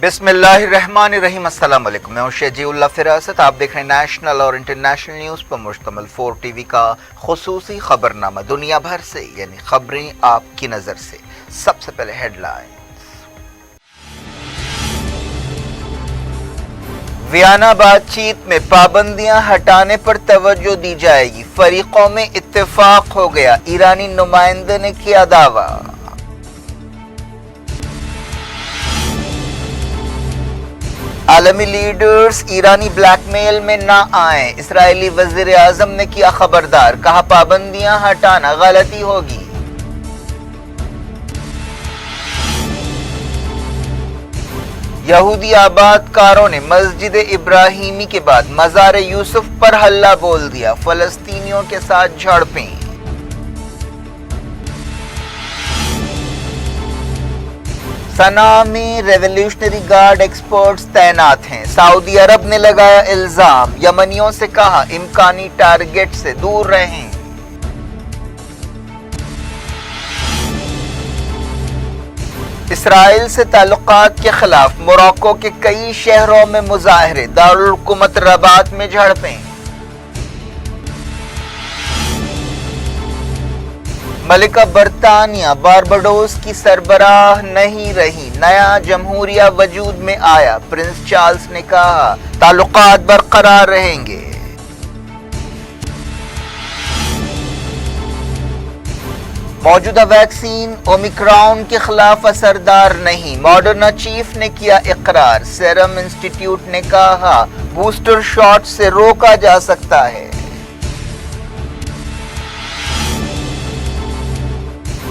बिस्मिल्लाह रहमान रहीम। अस्सलाम वालेकुम। मैं हूं शेजीउल्लाह फिरासत। आप देख रहे हैं नेशनल और इंटरनेशनल न्यूज़ पर मुश्तमिल 4 टीवी का खुसूसी खबरनामा, दुनिया भर से यानी खबरें आपकी नज़र से। सबसे पहले हेडलाइंस। वियना बातचीत में पाबंदियां हटाने पर तवज्जो दी जाएगी, फरीकों में इत्तेफाक हो गया, ईरानी नुमाइंदे ने किया दावा। आलमी लीडर्स ईरानी ब्लैकमेल में ना आए, इसराइली वजीर आजम ने किया खबरदार, कहा पाबंदियां हटाना गलती होगी। यहूदी आबादकारों ने मस्जिद इब्राहिमी के बाद मज़ार यूसुफ पर हल्ला बोल दिया, फलस्तीनियों के साथ झड़पें। सना में रेवोल्यूशनरी गार्ड एक्सपर्ट्स तैनात हैं, सऊदी अरब ने लगाया इल्जाम, यमनियों से कहा इम्कानी टारगेट से दूर रहें। इसराइल से ताल्लुकात के खिलाफ मोरक्को के कई शहरों में मुजाहरे, दारुल हुकूमत रबात में झड़पें। मलिका बरतानिया बारबाडोस की सरबराह नहीं रही, नया जमहूरिया वजूद में आया, प्रिंस चार्ल्स ने कहा ताल्लुकात बरकरार रहेंगे। मौजूदा वैक्सीन ओमिक्रॉन के खिलाफ असरदार नहीं, मॉडर्ना चीफ ने किया इकरार, सीरम इंस्टीट्यूट ने कहा बूस्टर शॉट से रोका जा सकता है।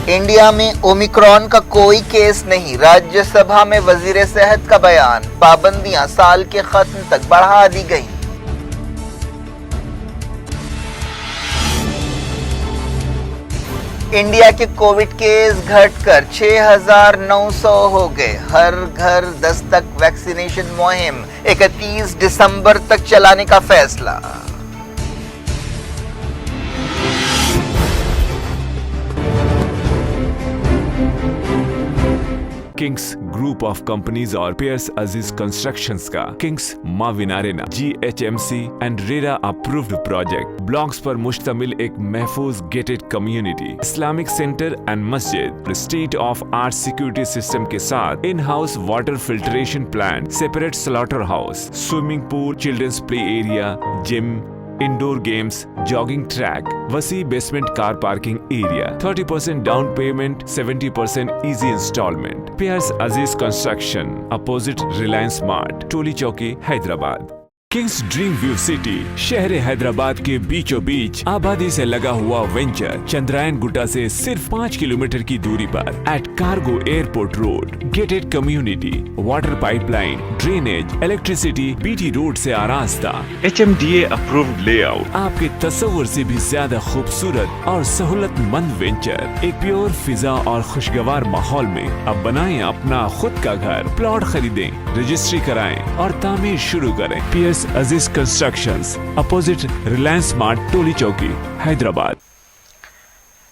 इंडिया में ओमिक्रॉन का कोई केस नहीं, राज्यसभा में वजीर सेहत का बयान, पाबंदियां साल के खत्म तक बढ़ा दी गई। इंडिया के कोविड केस घटकर 6,900 हो गए, हर घर दस्तक वैक्सीनेशन मुहिम 31 दिसंबर तक चलाने का फैसला। किंग्स ग्रुप ऑफ कंपनीज और पियर्स अजीज कंस्ट्रक्शंस का Kings Mavin arena GHMC and RERA approved project blocks पर मुश्तमिल एक महफूज gated community, Islamic centre and मस्जिद, state of art security system के साथ in house water filtration plant, separate slaughter house, swimming pool, children's play area, gym, indoor games, jogging track, वसी basement car parking area, 30% down payment, 70% easy instalment. Pierce अजीज construction, opposite Reliance mart, टोली चौकी, Hyderabad. Kings dream view city, शहर हैदराबाद के बीचों बीच आबादी से लगा हुआ venture, Chandrayaan Gutta से सिर्फ 5 किलोमीटर की दूरी पर, at cargo airport road, gated community, water pipeline, drainage, electricity, BT road से आरास्ता, HMDA अप्रूव्ड लेआउट, आपके तस्वुर से भी ज्यादा खूबसूरत और सहूलतमंद वेंचर, एक प्योर फिजा और खुशगवार माहौल में। अब बनाएं अपना खुद का घर, प्लॉट खरीदें, रजिस्ट्री कराएं और तामीर शुरू करें। Piers Aziz constructions, opposite Reliance mart, टोली चौकी, हैदराबाद।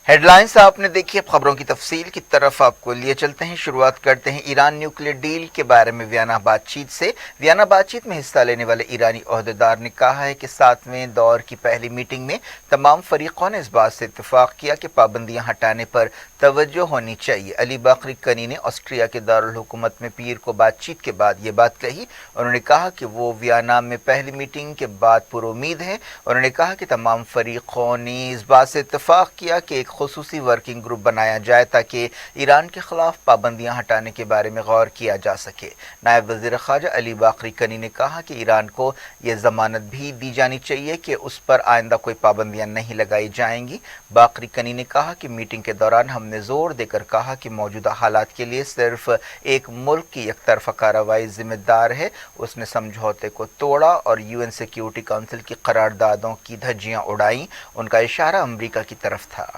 हेडलाइंस आपने देखी, अब खबरों की तफसील की तरफ आपको लिए चलते हैं। शुरुआत करते हैं ईरान न्यूक्लियर डील के बारे में वियना बातचीत से। वियना बातचीत में हिस्सा लेने वाले ईरानी ओहदेदार ने कहा है कि 7वें दौर की पहली मीटिंग में तमाम फरीकों ने इस बात से इत्तेफाक किया कि पाबंदियां हटाने पर तवज्जो होनी चाहिए। अली बाकरी कनी ने ऑस्ट्रिया के दारुल हुकूमत में पीर को बातचीत के बाद ये बात कही। उन्होंने कहा कि वो वियना में पहली मीटिंग के बाद पुरुमीद है। उन्होंने कहा कि तमाम फरीकों ने इस बात से इत्तेफाक किया कि एक खुसूसी वर्किंग ग्रुप बनाया जाए ताकि ईरान के खिलाफ पाबंदियां हटाने के बारे में गौर किया जा सके। नायब वज़ीर ख़ारजा अली बाकरी कनी ने कहा कि ईरान को यह ज़मानत भी दी जानी चाहिए कि उस पर आइंदा कोई पाबंदियां नहीं लगाई जाएंगी। बाकरी कनी ने कहा कि मीटिंग के दौरान हमने जोर देकर कहा कि मौजूदा हालात के लिए सिर्फ एक मुल्क की एकतरफा कार्रवाई जिम्मेदार है। उसने समझौते को तोड़ा और UN सिक्योरिटी काउंसिल की करारदादों की धज्जियां उड़ाई। उनका इशारा अमरीका की तरफ था।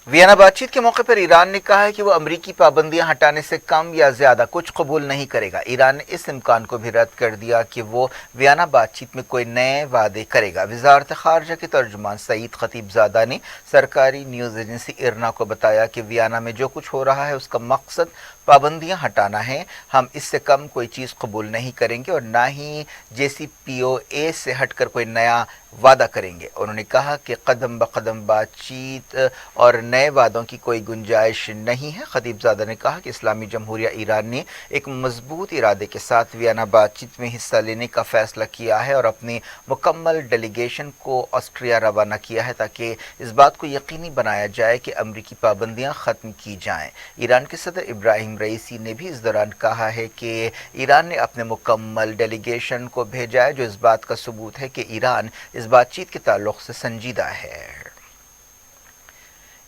वियना बातचीत के मौके पर ईरान ने कहा है कि वो अमरीकी पाबंदियां हटाने से कम या ज्यादा कुछ कबूल नहीं करेगा। ईरान ने इस इम्कान को भी रद्द कर दिया कि वो वियना बातचीत में कोई नए वादे करेगा। वजारत खारजा के तर्जुमान सईद खतीबजादा ने सरकारी न्यूज एजेंसी इरना को बताया कि वियना में जो कुछ हो रहा है उसका मकसद पाबंदियां हटाना है। हम इससे कम कोई चीज़ कबूल नहीं करेंगे और ना ही JCPOA से हटकर कोई नया वादा करेंगे। उन्होंने कहा कि कदम ब कदम बातचीत और नए वादों की कोई गुंजाइश नहीं है। खतीबजादा ने कहा कि इस्लामी जमहूरिया ईरान ने एक मजबूत इरादे के साथ वियना बातचीत में हिस्सा लेने का फैसला किया है और अपनी मुकम्मल डेलीगेशन को ऑस्ट्रिया रवाना किया है ताकि इस बात को यकीनी बनाया जाए कि अमरीकी पाबंदियां ख़त्म की जाएं। ईरान के सदर इब्राहिम रईसी ने भी इस दौरान कहा है कि ईरान ने अपने मुकम्मल डेलीगेशन को भेजा है, जो इस बात का सबूत है कि ईरान इस बातचीत के ताल्लुक से संजीदा है।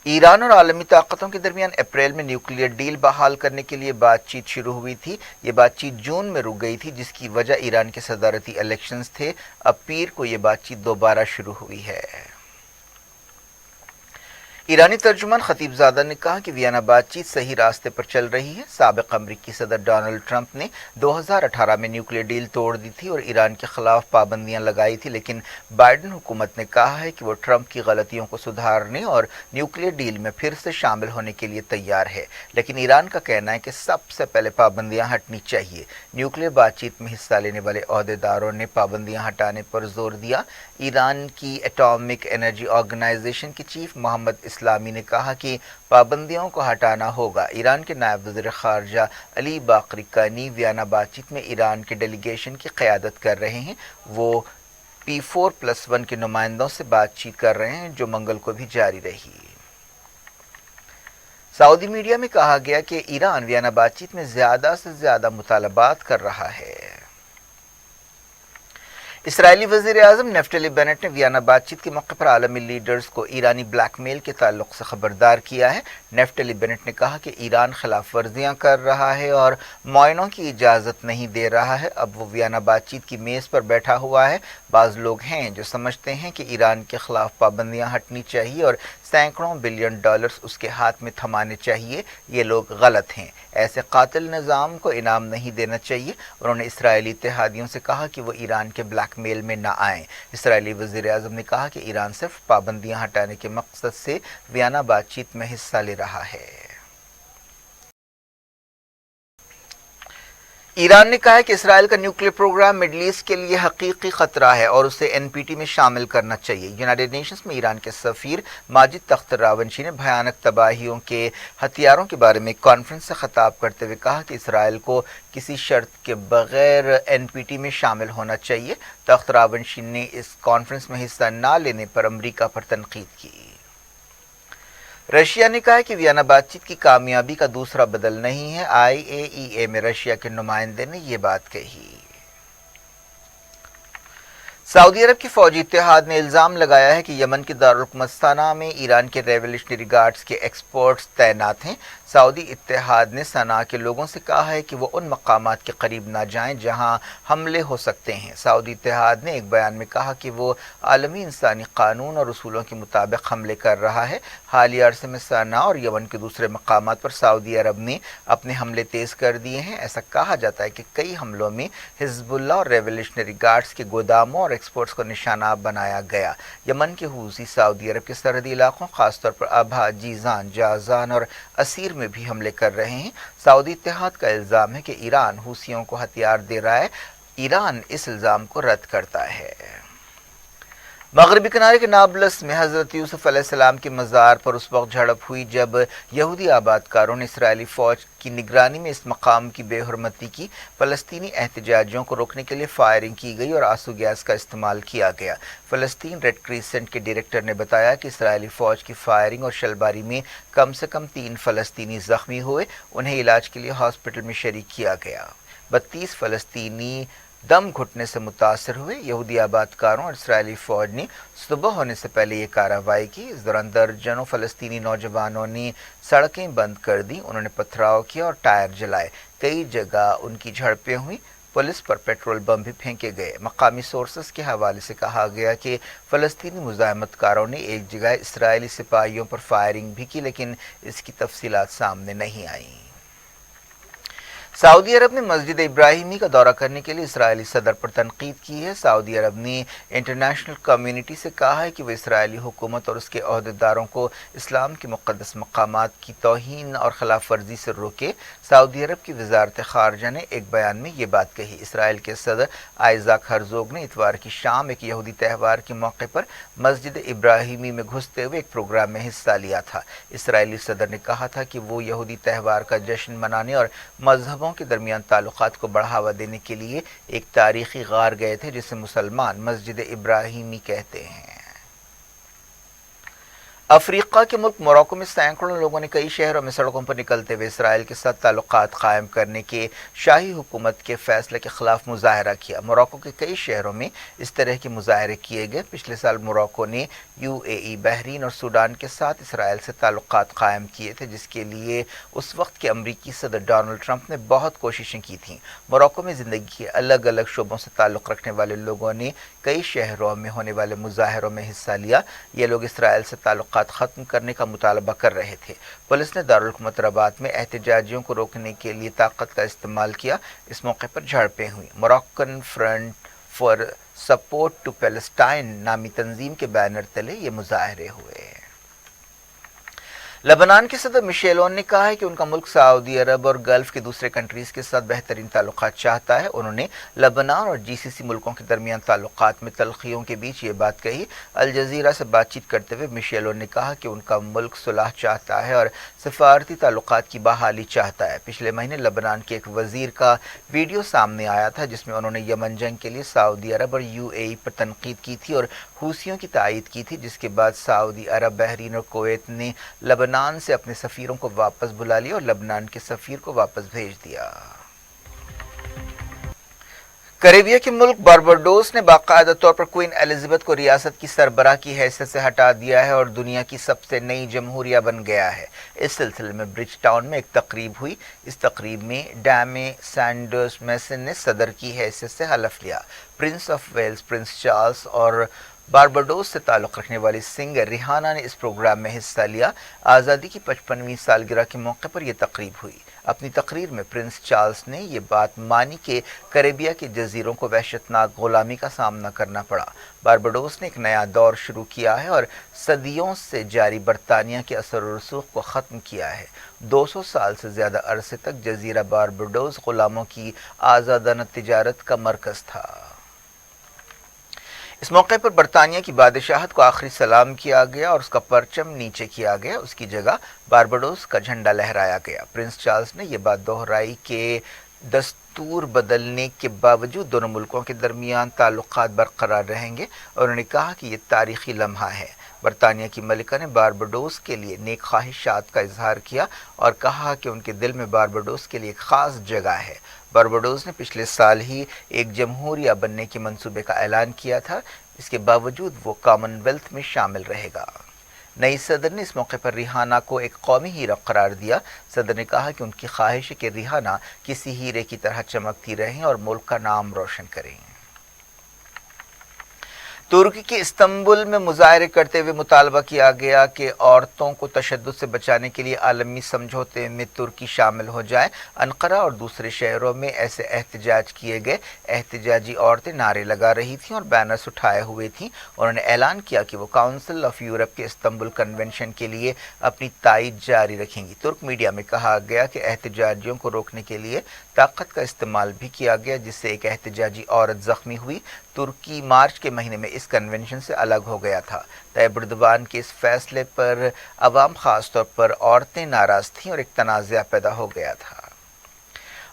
ईरान और आलमी ताकतों के दरमियान अप्रैल में न्यूक्लियर डील बहाल करने के लिए बातचीत शुरू हुई थी। ये बातचीत जून में रुक गई थी, जिसकी वजह ईरान के सदारती इलेक्शंस थे। अब पीर को ये बातचीत दोबारा शुरू हुई है। ईरानी तर्जुमान खतीबजादा ने कहा कि वियना बातचीत सही रास्ते पर चल रही है। साबिक अमरीकी सदर डोनाल्ड ट्रंप ने 2018 में न्यूक्लियर डील तोड़ दी थी और ईरान के खिलाफ पाबंदियां लगाई थी, लेकिन बाइडेन हुकूमत ने कहा है कि वो ट्रंप की गलतियों को सुधारने और न्यूक्लियर डील में फिर से शामिल होने के लिए तैयार है। लेकिन ईरान का कहना है कि सबसे पहले पाबंदियां हटनी चाहिए। न्यूक्लियर बातचीत में हिस्सा लेने वाले अहदेदारों ने पाबंदियां हटाने पर जोर दिया। ईरान की एटॉमिक एनर्जी ऑर्गेनाइजेशन के चीफ मोहम्मद इस्लामी ने कहा कि पाबंदियों को हटाना होगा। ईरान के नायब वज़ीर ख़ारजा अली बाकरी कानी वियना बातचीत में ईरान के डेलीगेशन की क़यादत कर रहे हैं। वो P4+1 के नुमाइंदों से बातचीत कर रहे हैं, जो मंगल को भी जारी रही। सऊदी मीडिया में कहा गया कि ईरान वियना बातचीत में ज़्यादा से ज़्यादा मुतालबात कर रहा है। इसराइली वज़ीर आज़म नेफ्टली बेनेट ने वियना बातचीत के मौके पर आलमी लीडर्स को ईरानी ब्लैकमेल के ताल्लुक से खबरदार किया है। नेफ्टली बेनेट ने कहा कि ईरान खिलाफ वर्जियां कर रहा है और मुआयनों की इजाज़त नहीं दे रहा है। अब वो वियना बातचीत की मेज़ पर बैठा हुआ है। बाज़ लोग हैं जो समझते हैं कि ईरान के खिलाफ पाबंदियां हटनी चाहिए और सैकड़ों बिलियन डॉलर्स उसके हाथ में थमाने चाहिए। ये लोग गलत हैं। ऐसे कातिल निज़ाम को इनाम नहीं देना चाहिए। उन्होंने इसराइली इत्तेहादियों से कहा कि वो ईरान के ब्लैकमेल में न आएं। इसराइली वज़ीर आज़म ने कहा कि ईरान सिर्फ पाबंदियां हटाने के मकसद से वियना बातचीत में हिस्सा ले रहा है। ईरान ने कहा है कि इसराइल का न्यूक्लियर प्रोग्राम मिडल ईस्ट के लिए हकीकी खतरा है और उसे NPT में शामिल करना चाहिए। यूनाइटेड नेशंस में ईरान के सफ़ीर माजिद तख्त रावंशी ने भयानक तबाहियों के हथियारों के बारे में कॉन्फ्रेंस से खिताब करते हुए कहा कि इसराइल को किसी शर्त के बगैर NPT में शामिल होना चाहिए। तख्त रावंशी ने इस कॉन्फ्रेंस में हिस्सा न लेने पर अमरीका पर तनकीद की। रशिया ने कहा है कि वियना बातचीत की कामयाबी का दूसरा बदल नहीं है। IAEA में रशिया के नुमाइंदे ने ये बात कही। सऊदी अरब की फौजी इत्तेहाद ने इल्ज़ाम लगाया है कि यमन के दारुल हुकूमत सना में ईरान के रेवोल्यूशनरी गार्ड्स के एक्सपर्ट्स तैनात हैं। सऊदी इत्तेहाद ने सना के लोगों से कहा है कि वो उन मकामात के करीब ना जाएं जहां हमले हो सकते हैं। सऊदी इत्तेहाद ने एक बयान में कहा कि वो आलमी इंसानी कानून और उसूलों के मुताबिक हमले कर रहा है। हालिया अरसे में सना और यमन के दूसरे मकामात पर सऊदी अरब ने अपने हमले तेज़ कर दिए हैं। ऐसा कहा जाता है कि कई हमलों में हिजबुल्लाह और रेवोल्यूशनरी गार्ड्स के गोदामों और एक्सपोर्ट्स को निशाना बनाया गया। यमन के हूसी सऊदी अरब के सरहदी इलाकों खासतौर पर अबहा, जीजान, जाजान और असीर में भी हमले कर रहे हैं। सऊदी इत्तेहाद का इल्ज़ाम है कि ईरान हूसियों को हथियार दे रहा है। ईरान इस इल्ज़ाम को रद्द करता है। मगरबी किनारे के नाबलस में हज़रत यूसुफ अलैहिस्सलाम के मज़ार पर उस वक्त झड़प हुई जब यहूदी आबादकारों ने इसराइली फ़ौज की निगरानी में इस मकाम की बेहुरमती की। फ़लस्तीनी एहतजाजियों को रोकने के लिए फायरिंग की गई और आंसू गैस का इस्तेमाल किया गया। फ़लस्तीन रेड क्रिसेंट के डायरेक्टर ने बताया कि इसराइली फ़ौज की फायरिंग और शलबारी में कम से कम 3 फ़लस्तीनी ज़ख्मी हुए। उन्हें इलाज के लिए हॉस्पिटल में शरीक किया गया। 32 फ़लस्तीनी दम घुटने से मुतासर हुए। यहूदी आबादकारों और इसराइली फ़ौज ने सुबह होने से पहले ये कार्रवाई की। इस दौरान दर्जनों फ़लस्तीनी नौजवानों ने सड़कें बंद कर दी। उन्होंने पथराव किया और टायर जलाए। कई जगह उनकी झड़पें हुई। पुलिस पर पेट्रोल बम भी फेंके गए। मकामी सोर्सेस के हवाले से कहा गया कि फ़लस्तीनी मुज़ाहमतकारों ने एक जगह इसराइली सिपाहियों पर फायरिंग भी की, लेकिन इसकी तफसीलात सामने नहीं आईं। सऊदी अरब ने मस्जिद इब्राहिमी का दौरा करने के लिए इस्राएली सदर पर तनकीद की है। सऊदी अरब ने इंटरनेशनल कम्युनिटी से कहा है कि वह इस्राएली हुकूमत और उसके अहदेदारों को इस्लाम के मुक़द्दस मकामात की तौहीन और खिलाफ वर्जी से रोके। सऊदी अरब की वजारत ख़ारजा ने एक बयान में ये बात कही। इसराइल के सदर आइज़ाक हरज़ोग ने इतवार की शाम एक यहूदी त्यौहार के मौके पर मस्जिद इब्राहिमी में घुसते हुए एक प्रोग्राम में हिस्सा लिया था। इसराइली सदर ने कहा था कि वो यहूदी त्यौहार का जश्न मनाने और मजहबों के दरमियान ताल्लुकात को बढ़ावा देने के लिए एक तारीखी गार गए थे जिसे मुसलमान मस्जिद इब्राहिमी कहते हैं। अफ्रीका के मुल्क मोरक्को में सैकड़ों लोगों ने कई शहरों में सड़कों पर निकलते हुए इसराइल के साथ ताल्लुकात कायम करने के शाही हुकूमत के फैसले के खिलाफ मुजाहरा किया। मोरक्को के कई शहरों में इस तरह के मुजाहरे किए गए। पिछले साल मोरक्को ने यूएई, बहरीन और सूडान के साथ इसराइल से ताल्लुकात कायम किए थे, जिसके लिए उस वक्त के अमरीकी सदर डोनाल्ड ट्रंप ने बहुत कोशिशें की थीं। मोरक्को में ज़िंदगी के अलग अलग शोबों से ताल्लुक़ रखने वाले लोगों ने कई शहरों में होने वाले मुजाहरों में हिस्सा लिया। ये लोग इसराइल से ताल्लुकात ख़त्म करने का मुतालबा कर रहे थे। पुलिस ने दारुल हुकूमत रबात में एहतजाजियों को रोकने के लिए ताकत का इस्तेमाल किया। इस मौके पर झड़पें हुई। Moroccan front for support to Palestine नामी तंजीम के बैनर तले ये मुजाहरे हुए। लेबनान के सदर मिशेल ओन ने कहा है कि उनका मुल्क सऊदी अरब और गल्फ के दूसरे कंट्रीज़ के साथ बेहतरीन ताल्लुकात चाहता है। उन्होंने लेबनान और जीसीसी मुल्कों के दरमियान ताल्लुकात में तलखियों के बीच ये बात कही। अल जज़ीरा से बातचीत करते हुए मिशेल ओन ने कहा कि उनका मुल्क सुलह चाहता है और सफारती ताल्लुकात की बहाली चाहता है। पिछले महीने लेबनान के एक वजीर का वीडियो सामने आया था जिसमें उन्होंने यमन जंग के लिए सऊदी अरब और यूएई पर तनकीद की थी और हूसियों की तायीद की थी, जिसके बाद सऊदी अरब, बहरीन और कुवैत ने लेबनान से अपने सफीरों को वापस बुला लिया और लेबनान के सफीर को वापस भेज दिया। कैरेबिया के मुल्क बारबाडोस ने बाकायदा तौर पर क्वीन एलिजाबेथ को रियासत की सरबराह की हैसियत से हटा दिया है और दुनिया की सबसे नई जमहूरिया बन गया है। इस सिलसिले में ब्रिज टाउन में एक तकरीब हुई। इस तकरीब में डैमे सैंडर्स मैसन ने सदर की हैसियत से हलफ लिया। Prince of Wales prince Charles और बारबाडोस से ताल्लुक़ रखने वाली सिंगर रिहाना ने इस प्रोग्राम में हिस्सा लिया। आज़ादी की 55वीं सालगिरह के मौके पर यह तकरीब हुई। अपनी तकरीर में प्रिंस चार्ल्स ने यह बात मानी कि कैरेबिया के जजीरों को वहशतनाक गुलामी का सामना करना पड़ा। बारबाडोस ने एक नया दौर शुरू किया है और सदियों से जारी बरतानिया के असर और रसूख को ख़त्म किया है। 200 साल से ज़्यादा अरसे तक जजीरा बारबाडोस गुलामों की आज़ादाना तिजारत का मरकज़ था। इस मौके पर बरतानिया की बादशाहत को आखिरी सलाम किया गया और उसका परचम नीचे किया गया। उसकी जगह बारबाडोस का झंडा लहराया गया। प्रिंस चार्ल्स ने यह बात दोहराई कि दस्तूर बदलने के बावजूद दोनों मुल्कों के दरमियान ताल्लुकात बरकरार रहेंगे और उन्होंने कहा कि यह तारीखी लम्हा है। बरतानिया की मलिका ने बारबाडोस के लिए नेक ख्वाहिशात का इजहार किया और कहा कि उनके दिल में बारबाडोस के लिए एक ख़ास जगह है। बारबाडोस ने पिछले साल ही एक जमहूरिया बनने के मंसूबे का ऐलान किया था। इसके बावजूद वो कॉमनवेल्थ में शामिल रहेगा। नई सदर ने इस मौके पर रिहाना को एक कौमी हीरा करार दिया। सदर ने कहा कि उनकी ख्वाहिश है कि रिहाना किसी हीरे की तरह चमकती रहें और मुल्क का नाम रोशन करें। तुर्की के इस्तंबुल में मुजाहरे करते हुए मुतालबा किया गया कि औरतों को तशद्दुद से बचाने के लिए आलमी समझौते में तुर्की शामिल हो जाए। अनकरा और दूसरे शहरों में ऐसे एहतजाज किए गए। एहतजाजी औरतें नारे लगा रही थीं और बैनर्स उठाए हुए थीं। उन्होंने ऐलान किया कि वो काउंसिल ऑफ यूरोप के इस्तंबुल कन्वेंशन के लिए अपनी तायीद जारी रखेंगी। तुर्क मीडिया में कहा गया कि एहतजाजियों को रोकने के लिए ताकत का इस्तेमाल भी किया गया, जिससे एक एहतजाजी औरत जख्मी हुई। तुर्की मार्च के महीने में इस कन्वेंशन से अलग हो गया था। तैयब एर्दोगान के इस फैसले पर अवाम, खास तौर पर औरतें नाराज थीं और एक तनाज़ा पैदा हो गया था।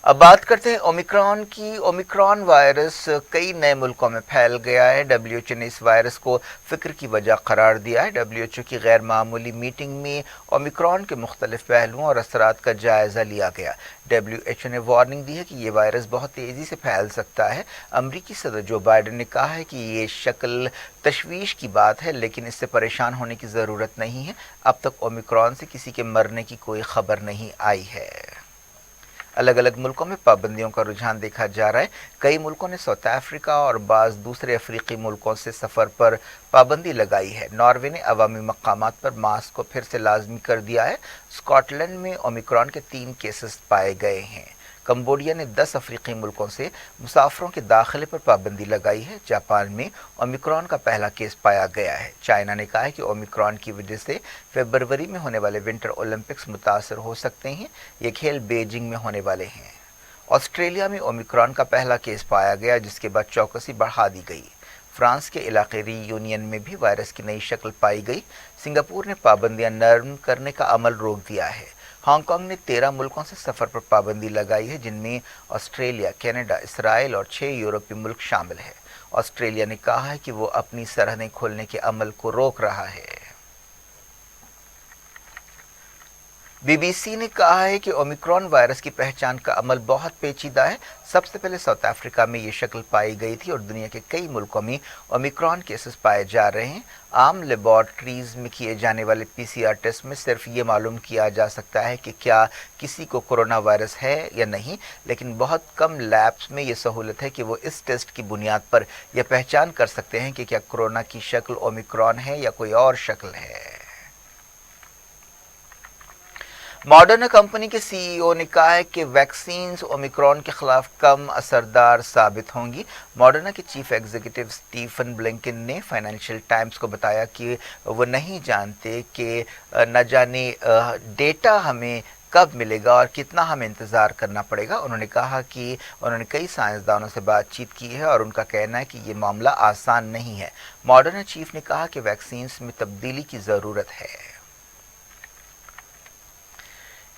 अब बात करते हैं ओमिक्रॉन की। ओमिक्रॉन वायरस कई नए मुल्कों में फैल गया है। डब्ल्यूएचओ ने इस वायरस को फिक्र की वजह करार दिया है। डब्ल्यूएचओ की गैर मामूली मीटिंग में ओमिक्रॉन के मुख्तलिफ पहलुओं और असरात का जायज़ा लिया गया। डब्ल्यूएचओ ने वार्निंग दी है कि ये वायरस बहुत तेज़ी से फैल सकता है। अमरीकी सदर जो बाइडेन ने कहा है कि ये शक्ल तशवीश की बात है, लेकिन इससे परेशान होने की ज़रूरत नहीं है। अब तक ओमिक्रॉन से किसी के मरने की कोई खबर नहीं आई है। अलग अलग मुल्कों में पाबंदियों का रुझान देखा जा रहा है। कई मुल्कों ने साउथ अफ्रीका और बाज़ दूसरे अफ्रीकी मुल्कों से सफ़र पर पाबंदी लगाई है। नॉर्वे ने अवामी मकामात पर मास्क को फिर से लाजमी कर दिया है। स्कॉटलैंड में ओमिक्रॉन के 3 केसेस पाए गए हैं। कंबोडिया ने 10 अफ्रीकी मुल्कों से मुसाफरों के दाखिले पर पाबंदी लगाई है। जापान में ओमिक्रॉन का पहला केस पाया गया है। चाइना ने कहा है कि ओमिक्रॉन की वजह से फरवरी में होने वाले विंटर ओलंपिक्स मुतासर हो सकते हैं। ये खेल बीजिंग में होने वाले हैं। ऑस्ट्रेलिया में ओमिक्रॉन का पहला केस पाया गया, जिसके बाद चौकसी बढ़ा दी गई। फ्रांस के इलाके रीयूनियन में भी वायरस की नई शक्ल पाई गई। सिंगापुर ने पाबंदियां नरम करने का अमल रोक दिया है। हांगकांग ने 13 मुल्कों से सफ़र पर पाबंदी लगाई है, जिनमें ऑस्ट्रेलिया, कनाडा, इसराइल और 6 यूरोपीय मुल्क शामिल है। ऑस्ट्रेलिया ने कहा है कि वो अपनी सरहदें खोलने के अमल को रोक रहा है। बीबीसी ने कहा है कि ओमिक्रॉन वायरस की पहचान का अमल बहुत पेचीदा है। सबसे पहले साउथ अफ्रीका में ये शक्ल पाई गई थी और दुनिया के कई मुल्कों में ओमिक्रॉन केसेस पाए जा रहे हैं। आम लेबॉर्ट्रीज में किए जाने वाले पीसीआर टेस्ट में सिर्फ ये मालूम किया जा सकता है कि क्या किसी को कोरोना वायरस है या नहीं, लेकिन बहुत कम लैब्स में ये सहूलत है कि वो इस टेस्ट की बुनियाद पर यह पहचान कर सकते हैं कि क्या कोरोना की शक्ल ओमिक्रॉन है या कोई और शक्ल है। मॉडर्ना कंपनी के सीईओ ने कहा है कि वैक्सीन्स ओमिक्रॉन के खिलाफ कम असरदार साबित होंगी। मॉडर्ना के चीफ एग्जीक्यूटिव स्टीफन ब्लिंकन ने फाइनेंशियल टाइम्स को बताया कि वो नहीं जानते कि न जाने डेटा हमें कब मिलेगा और कितना हमें इंतज़ार करना पड़ेगा। उन्होंने कहा कि उन्होंने कई साइंसदानों से बातचीत की है और उनका कहना है कि ये मामला आसान नहीं है। मॉडर्ना चीफ ने कहा कि वैक्सीन्स में तब्दीली की ज़रूरत है।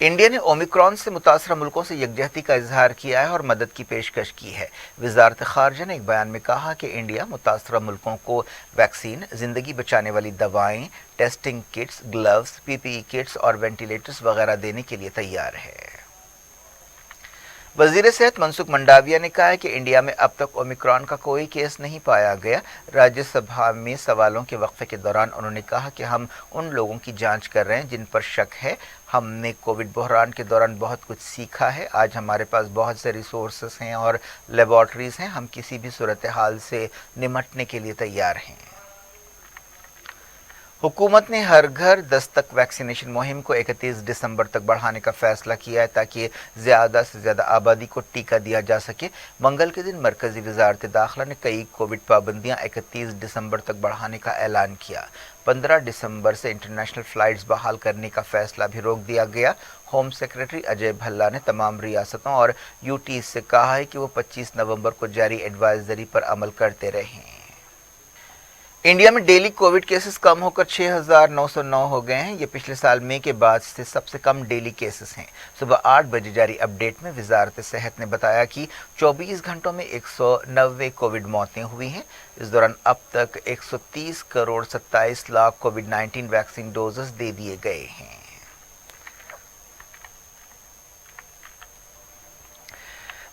इंडिया ने ओमिक्रॉन से मुतासरा मुल्कों से यकजहती का इजहार किया है और मदद की पेशकश की है। वजारत खारजा ने एक बयान में कहा कि इंडिया मुतासरा मुल्कों को वैक्सीन, जिंदगी बचाने वाली दवाएं, testing kits, gloves, PPE kits और वेंटिलेटर्स वगैरह देने के लिए तैयार है। वजीर सेहत मनसुख मंडाविया ने कहा है कि इंडिया में अब तक ओमिक्रॉन का कोई केस नहीं पाया गया। राज्यसभा में सवालों के वक्फे के दौरान उन्होंने कहा कि हम उन लोगों की जांच कर रहे हैं जिन पर शक है। हमने कोविड बहरान के दौरान बहुत कुछ सीखा है। आज हमारे पास बहुत से रिसोर्सेस हैं और लेबॉर्ट्रीज हैं। हम किसी भी सूरत हाल से निमटने के लिए तैयार हैं। हुकूमत ने हर घर दस्तक वैक्सीनेशन मुहिम को 31 दिसंबर तक बढ़ाने का फैसला किया है ताकि ज़्यादा से ज़्यादा आबादी को टीका दिया जा सके। मंगल के दिन मरकज़ी वज़ारत दाखिला ने कई कोविड पाबंदियां 31 दिसंबर तक बढ़ाने का ऐलान किया। 15 दिसंबर से इंटरनेशनल फ़्लाइट्स बहाल करने का फैसला भी रोक दिया गया। होम सेक्रेटरी अजय भल्ला ने तमाम रियासतों और यूटीज़ से कहा है कि वो 25 नवंबर को जारी एडवाइजरी पर अमल करते रहें। इंडिया में डेली कोविड केसेस कम होकर 6,909 हो गए हैं। ये पिछले साल मई के बाद से सबसे कम डेली केसेस हैं। सुबह 8 बजे जारी अपडेट में वजारत सेहत ने बताया कि 24 घंटों में 190 कोविड मौतें हुई हैं। इस दौरान अब तक 130 करोड़ 27 लाख कोविड-19 वैक्सीन डोजेस दे दिए गए हैं।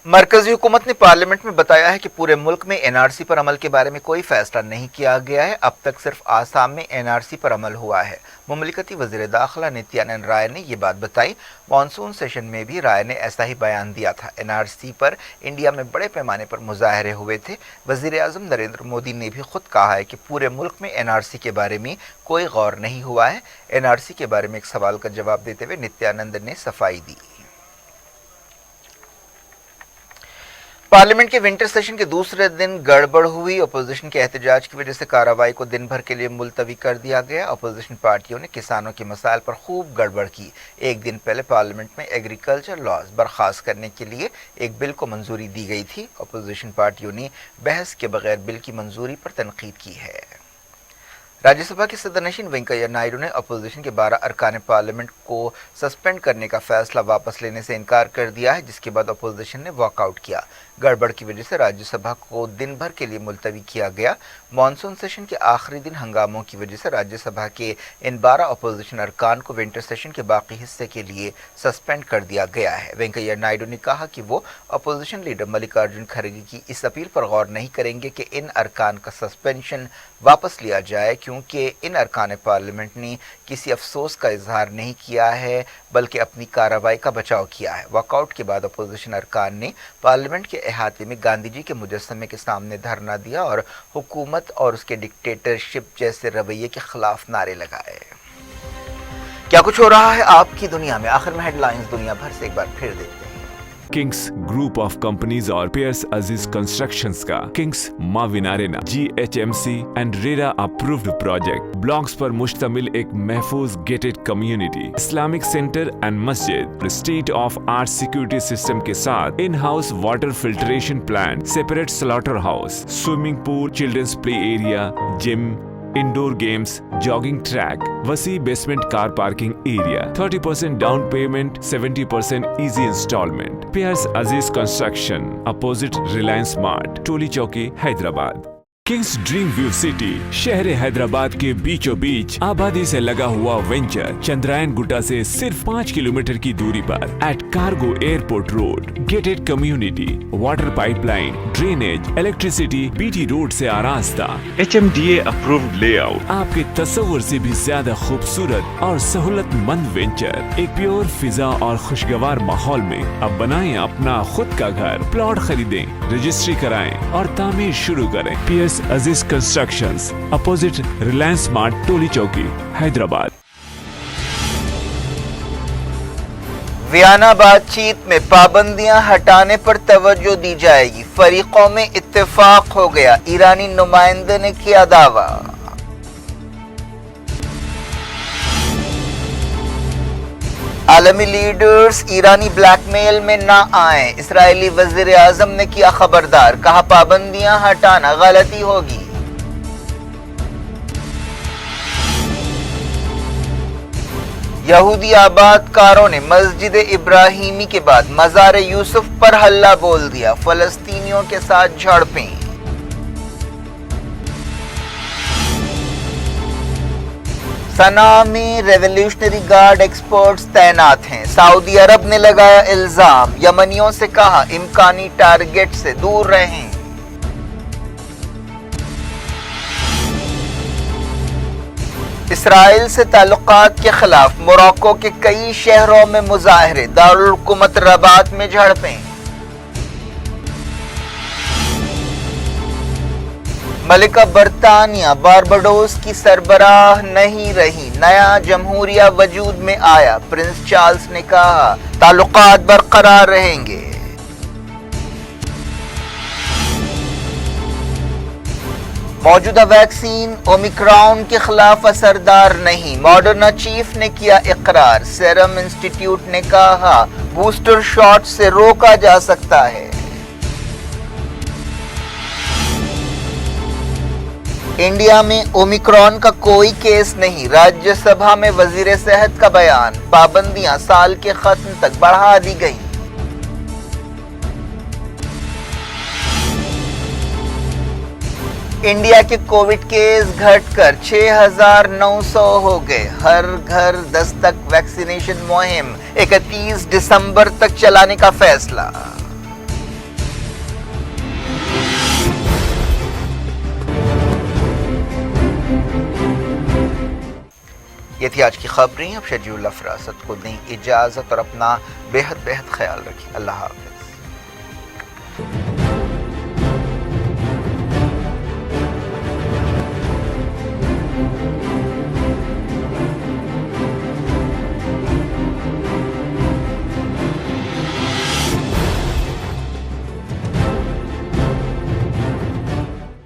मरकजी हुकूमत ने पार्लियामेंट में बताया है कि पूरे मुल्क में एनआरसी पर अमल के बारे में कोई फैसला नहीं किया गया है। अब तक सिर्फ आसाम में एनआरसी पर अमल हुआ है। मुमलिकती वज़ीर दाखिला नित्यानंद राय ने ये बात बताई। मानसून सेशन में भी राय ने ऐसा ही बयान दिया था। एनआरसी पर इंडिया में बड़े पैमाने पर मुजाहरे हुए थे। वज़ीर आज़म नरेंद्र मोदी ने भी खुद कहा है कि पूरे मुल्क में एनआरसी के बारे में कोई गौर नहीं हुआ है। एनआरसी के बारे में एक सवाल का जवाब देते हुए नित्यानंद ने सफाई दी। पार्लियामेंट के विंटर सेशन के दूसरे दिन गड़बड़ हुई। अपोजिशन के एहतजाज की वजह से कार्रवाई को दिन भर के लिए मुलतवी कर दिया गया। अपोजिशन पार्टियों ने किसानों के मसाइल पर खूब गड़बड़ की। एक दिन पहले पार्लियामेंट में एग्रीकल्चर लॉज बर्खास्त करने के लिए एक बिल को मंजूरी दी गई थी। अपोजिशन पार्टियों ने बहस के बगैर बिल की मंजूरी पर तनकीद की है। राज्यसभा के सदरनशीन वेंकैया नायडू ने अपोजिशन के 12 अरकान पार्लियामेंट को सस्पेंड करने का फैसला वापस लेने से इनकार कर दिया है, जिसके बाद अपोजिशन ने वॉकआउट किया। गड़बड़ की वजह से राज्यसभा को दिन भर के लिए मुलतवी किया गया। मानसून सेशन के आखिरी दिन हंगामों की वजह से राज्यसभा के इन 12 अपोजिशन अरकान को विंटर सेशन के बाकी हिस्से के लिए सस्पेंड कर दिया गया है। वेंकैया नायडू ने कहा कि वो अपोजिशन लीडर मल्लिकार्जुन खड़गे की इस अपील पर गौर नहीं करेंगे कि इन अरकान का सस्पेंशन वापस लिया जाए, क्योंकि इन अरकान पार्लियामेंट ने किसी अफसोस का इजहार नहीं किया है बल्कि अपनी कार्रवाई का बचाव किया है। वॉकआउट के बाद अपोजिशन अरकान ने पार्लियामेंट के अहाते में गांधी जी के मुजस्समे के सामने धरना दिया और हुकूमत और उसके डिक्टेटरशिप जैसे रवैये के खिलाफ नारे लगाए। क्या कुछ हो रहा है आपकी दुनिया में, आखिर में हेडलाइंस दुनिया भर से एक बार फिर देखते हैं। किंग्स ग्रुप ऑफ कंपनीज और पियर्स अजीज कंस्ट्रक्शंस का Kings Mavin arena GHMC and RERA approved project blocks पर मुश्तमिल एक महफूज gated community, Islamic centre and मस्जिद, state of art security system के साथ in house water filtration plant, separate slaughter house, swimming pool, children's play area, gym, indoor games, jogging track, वसी basement car parking area, 30% down payment, 70% easy instalment. Pierce अजीज construction, opposite Reliance mart, टोली चौकी, Hyderabad. Kings dream view city शहर हैदराबाद के बीचों बीच आबादी से लगा हुआ venture Chandrayaan Gutta से सिर्फ 5 किलोमीटर की दूरी पर at cargo airport road, gated community, water pipeline, drainage, electricity, BT road से आरास्ता, HMDA अप्रूव्ड लेआउट, आपके तस्वुर से भी ज्यादा खूबसूरत और सहूलतमंद वेंचर एक प्योर फिजा और खुशगवार माहौल में। अब बनाएं अपना खुद का घर, प्लॉट खरीदें, रजिस्ट्री कराएं और तामीर शुरू करें। Piers Aziz constructions, opposite Reliance mart, टोली चौकी, हैदराबाद। वियना बातचीत में पाबंदियां हटाने पर तवज्जो दी जाएगी, फरीकों में इत्तेफाक हो गया, ईरानी नुमाइंदे ने किया दावा। आलमी लीडर्स ईरानी ब्लैकमेल में ना आए, इस्राएली वजीर आजम ने किया खबरदार, कहा पाबंदियां हटाना गलती होगी। यहूदी आबादकारों ने मस्जिद इब्राहिमी के बाद मजार यूसुफ पर हल्ला बोल दिया, फलस्तीनियों के साथ झड़पें। सना में रेवोल्यूशनरी गार्ड एक्सपर्ट्स तैनात हैं, सऊदी अरब ने लगाया इल्जाम, यमनियों से कहा इम्कानी टारगेट से दूर रहें। इसराइल से ताल्लुकात के खिलाफ मोरक्को के कई शहरों में मुजाहरे, दारुल हुकूमत रबात में झड़पें। मलिका बरतानिया बारबाडोस की सरबराह नहीं रही, नया जमहूरिया वजूद में आया, प्रिंस चार्ल्स ने कहा ताल्लुकात बरकरार रहेंगे। मौजूदा वैक्सीन ओमिक्रॉन के खिलाफ असरदार नहीं, मॉडर्ना चीफ ने किया इकरार, सीरम इंस्टीट्यूट ने कहा बूस्टर शॉट से रोका जा सकता है। इंडिया में ओमिक्रॉन का कोई केस नहीं, राज्यसभा में वजीर सेहत का बयान, पाबंदियां साल के खत्म तक बढ़ा दी गई। इंडिया के कोविड केस घटकर 6,900 हो गए, हर घर दस्तक वैक्सीनेशन मुहिम 31 दिसंबर तक चलाने का फैसला। ये थी आज की खबरें। अब शजीउल्लाह फरासत को दें इजाजत और अपना बेहद ख्याल रखिए। अल्लाह हाफ़िज़।